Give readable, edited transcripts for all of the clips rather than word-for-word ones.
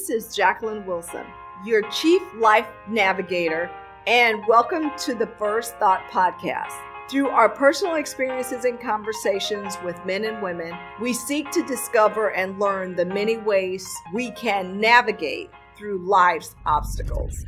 This is Jacqueline Wilson, your Chief Life Navigator, and welcome to the First Thought Podcast. Through our personal experiences and conversations with men and women, we seek to discover and learn the many ways we can navigate through life's obstacles.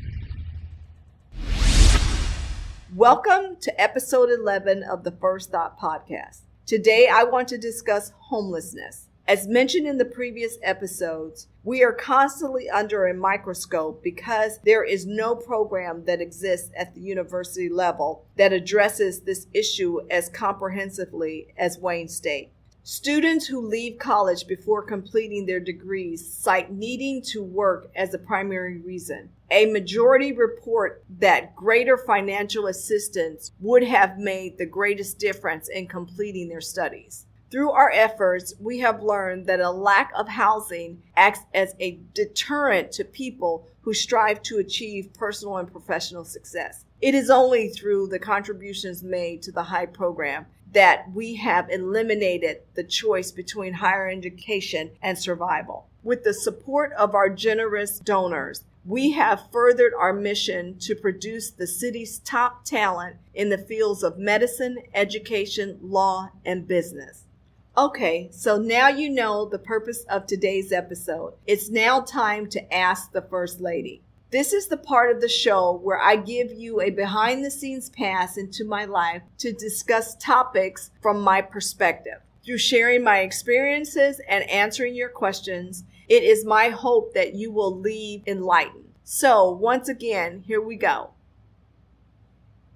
Welcome to episode 11 of the First Thought Podcast. Today, I want to discuss homelessness. As mentioned in the previous episodes, we are constantly under a microscope because there is no program that exists at the university level that addresses this issue as comprehensively as Wayne State. Students who leave college before completing their degrees cite needing to work as a primary reason. A majority report that greater financial assistance would have made the greatest difference in completing their studies. Through our efforts, we have learned that a lack of housing acts as a deterrent to people who strive to achieve personal and professional success. It is only through the contributions made to the HIGH program that we have eliminated the choice between higher education and survival. With the support of our generous donors, we have furthered our mission to produce the city's top talent in the fields of medicine, education, law, and business. Okay, so now you know the purpose of today's episode. It's now time to ask the First Lady. This is the part of the show where I give you a behind-the-scenes pass into my life to discuss topics from my perspective. Through sharing my experiences and answering your questions, it is my hope that you will leave enlightened. So, once again, here we go.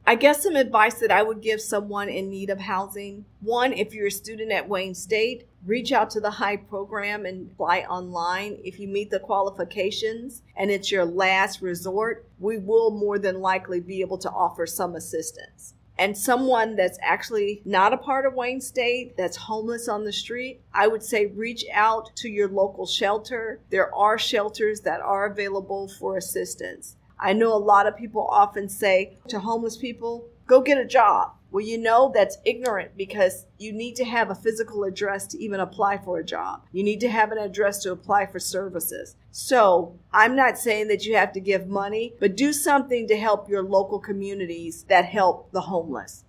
I guess some advice that I would give someone in need of housing. One, if you're a student at Wayne State, reach out to the HIGH program and apply online. If you meet the qualifications and it's your last resort, we will more than likely be able to offer some assistance. And someone that's actually not a part of Wayne State, that's homeless on the street, I would say reach out to your local shelter. There are shelters that are available for assistance. I know a lot of people often say to homeless people, go get a job. Well, you know that's ignorant because you need to have a physical address to even apply for a job. You need to have an address to apply for services. So I'm not saying that you have to give money, but do something to help your local communities that help the homeless.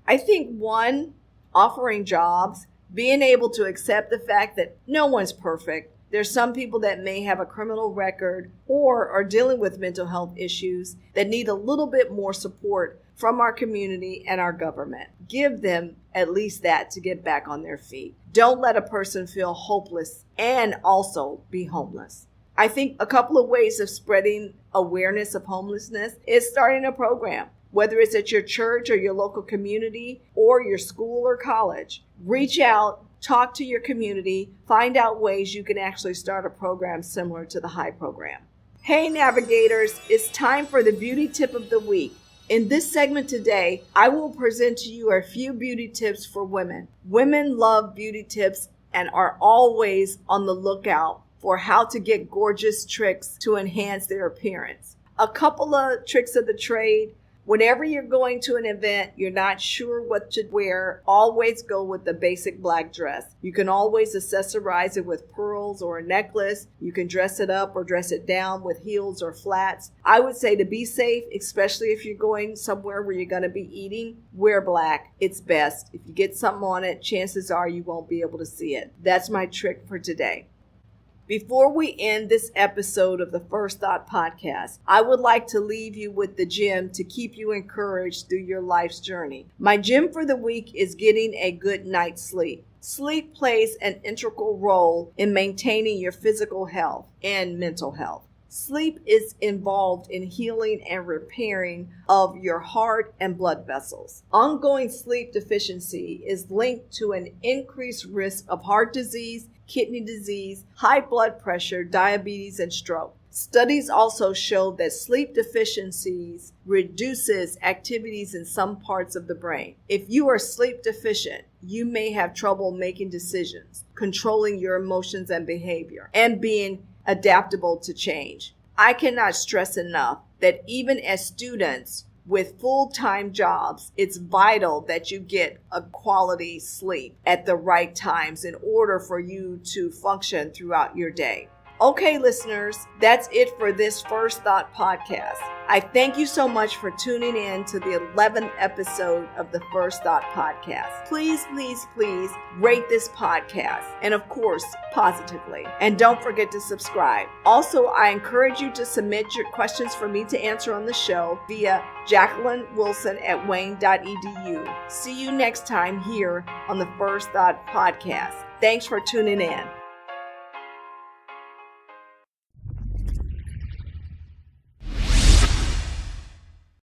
I think one, offering jobs, being able to accept the fact that no one's perfect. There's some people that may have a criminal record or are dealing with mental health issues that need a little bit more support from our community and our government. Give them at least that to get back on their feet. Don't let a person feel hopeless and also be homeless. I think a couple of ways of spreading awareness of homelessness is starting a program. Whether it's at your church or your local community or your school or college, reach out. Talk to your community, find out ways you can actually start a program similar to the HIGH program. Hey navigators, it's time for the beauty tip of the week. In this segment today, I will present to you a few beauty tips for women. Women love beauty tips and are always on the lookout for how to get gorgeous tricks to enhance their appearance. A couple of tricks of the trade. Whenever you're going to an event, you're not sure what to wear, always go with the basic black dress. You can always accessorize it with pearls or a necklace. You can dress it up or dress it down with heels or flats. I would say to be safe, especially if you're going somewhere where you're going to be eating, wear black. It's best. If you get something on it, chances are you won't be able to see it. That's my trick for today. Before we end this episode of the First Thought Podcast, I would like to leave you with the gem to keep you encouraged through your life's journey. My gem for the week is getting a good night's sleep. Sleep plays an integral role in maintaining your physical health and mental health. Sleep is involved in healing and repairing of your heart and blood vessels. Ongoing sleep deficiency is linked to an increased risk of heart disease, kidney disease, high blood pressure, diabetes, and stroke. Studies also show that sleep deficiencies reduces activities in some parts of the brain. If you are sleep deficient, you may have trouble making decisions, controlling your emotions and behavior, and being adaptable to change. I cannot stress enough that even as students with full-time jobs, it's vital that you get a quality sleep at the right times in order for you to function throughout your day. Okay, listeners, that's it for this First Thought podcast. I thank you so much for tuning in to the 11th episode of the First Thought podcast. Please, please, please rate this podcast, and of course, positively. And don't forget to subscribe. Also, I encourage you to submit your questions for me to answer on the show via Jacqueline Wilson at wayne.edu. See you next time here on the First Thought podcast. Thanks for tuning in.